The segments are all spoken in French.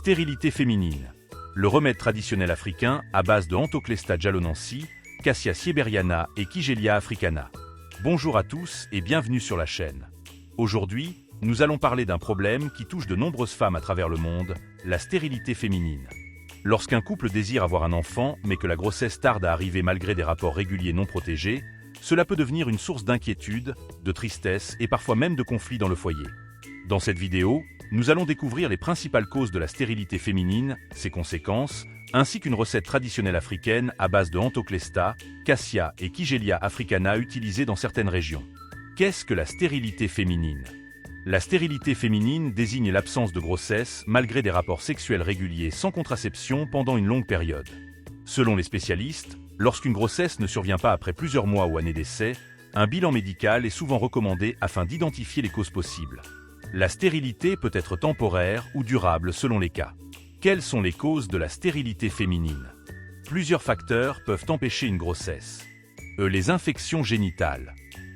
Stérilité féminine. Le remède traditionnel africain à base de Antoclesta jalonensis, Cassia sieberiana et Kigelia africana. Bonjour à tous et bienvenue sur la chaîne. Aujourd'hui, nous allons parler d'un problème qui touche de nombreuses femmes à travers le monde, la stérilité féminine. Lorsqu'un couple désire avoir un enfant, mais que la grossesse tarde à arriver malgré des rapports réguliers non protégés, cela peut devenir une source d'inquiétude, de tristesse et parfois même de conflits dans le foyer. Dans cette vidéo, nous allons découvrir les principales causes de la stérilité féminine, ses conséquences, ainsi qu'une recette traditionnelle africaine à base de Antoclesta, Cassia et Kigelia africana utilisée dans certaines régions. Qu'est-ce que la stérilité féminine? La stérilité féminine désigne l'absence de grossesse malgré des rapports sexuels réguliers sans contraception pendant une longue période. Selon les spécialistes, lorsqu'une grossesse ne survient pas après plusieurs mois ou années d'essai, un bilan médical est souvent recommandé afin d'identifier les causes possibles. La stérilité peut être temporaire ou durable selon les cas. Quelles sont les causes de la stérilité féminine? Plusieurs facteurs peuvent empêcher une grossesse. Les infections génitales.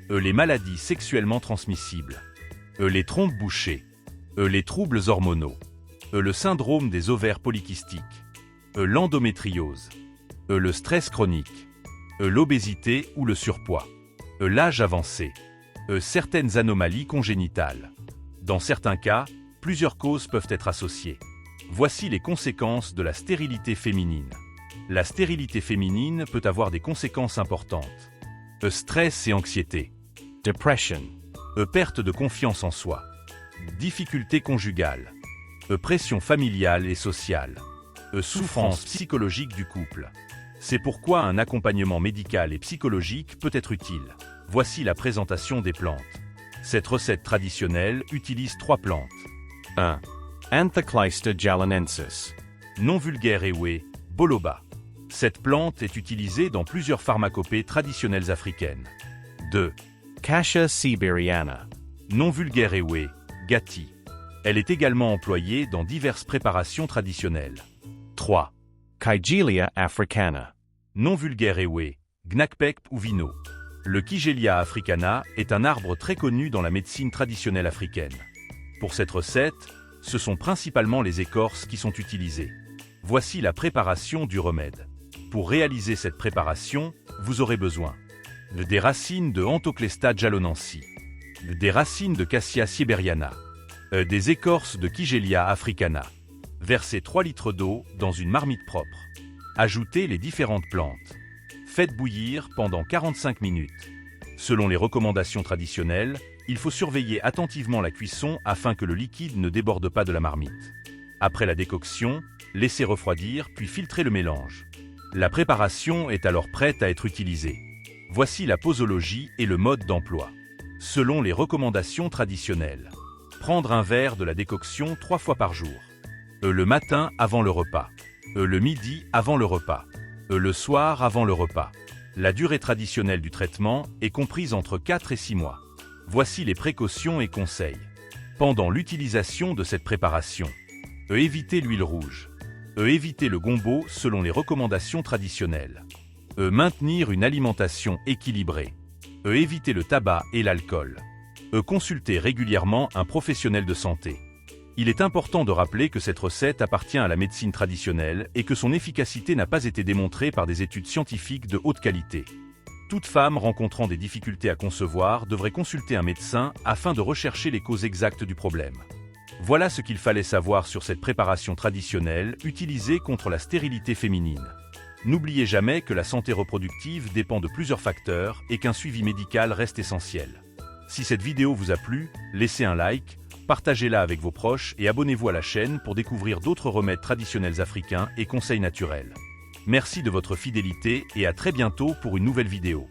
Les maladies sexuellement transmissibles. Les trompes bouchées. Les troubles hormonaux. Le syndrome des ovaires polykystiques. L'endométriose. Le stress chronique. L'obésité ou le surpoids. L'âge avancé. Certaines anomalies congénitales. Dans certains cas, plusieurs causes peuvent être associées. Voici les conséquences de la stérilité féminine. La stérilité féminine peut avoir des conséquences importantes. Stress et anxiété. Depression. Perte de confiance en soi. Difficultés conjugales. Pression familiale et sociale. Souffrance psychologique du couple. C'est pourquoi un accompagnement médical et psychologique peut être utile. Voici la présentation des plantes. Cette recette traditionnelle utilise 3 plantes. 1. Anthochleista jalonensis. Non vulgaire Ewe, Boloba. Cette plante est utilisée dans plusieurs pharmacopées traditionnelles africaines. 2. Cassia sieberiana. Non vulgaire Ewe, Gati. Elle est également employée dans diverses préparations traditionnelles. 3. Kigelia africana. Non vulgaire Ewe, Gnakpek ou Vino. Le Kigelia africana est un arbre très connu dans la médecine traditionnelle africaine. Pour cette recette, ce sont principalement les écorces qui sont utilisées. Voici la préparation du remède. Pour réaliser cette préparation, vous aurez besoin des racines de Antoclesta jalonensis, des racines de Cassia sieberiana, des écorces de Kigelia africana. Versez 3 litres d'eau dans une marmite propre. Ajoutez les différentes plantes. Faites bouillir pendant 45 minutes. Selon les recommandations traditionnelles, il faut surveiller attentivement la cuisson afin que le liquide ne déborde pas de la marmite. Après la décoction, laissez refroidir puis filtrez le mélange. La préparation est alors prête à être utilisée. Voici la posologie et le mode d'emploi. Selon les recommandations traditionnelles, prendre un verre de la décoction 3 fois par jour. Le matin avant le repas. Le midi avant le repas. Le soir avant le repas. La durée traditionnelle du traitement est comprise entre 4 et 6 mois. Voici les précautions et conseils. Pendant l'utilisation de cette préparation, évitez l'huile rouge. Évitez le gombo selon les recommandations traditionnelles. Maintenir une alimentation équilibrée. Évitez le tabac et l'alcool. Consultez régulièrement un professionnel de santé. Il est important de rappeler que cette recette appartient à la médecine traditionnelle et que son efficacité n'a pas été démontrée par des études scientifiques de haute qualité. Toute femme rencontrant des difficultés à concevoir devrait consulter un médecin afin de rechercher les causes exactes du problème. Voilà ce qu'il fallait savoir sur cette préparation traditionnelle utilisée contre la stérilité féminine. N'oubliez jamais que la santé reproductive dépend de plusieurs facteurs et qu'un suivi médical reste essentiel. Si cette vidéo vous a plu, laissez un like, partagez-la avec vos proches et abonnez-vous à la chaîne pour découvrir d'autres remèdes traditionnels africains et conseils naturels. Merci de votre fidélité et à très bientôt pour une nouvelle vidéo.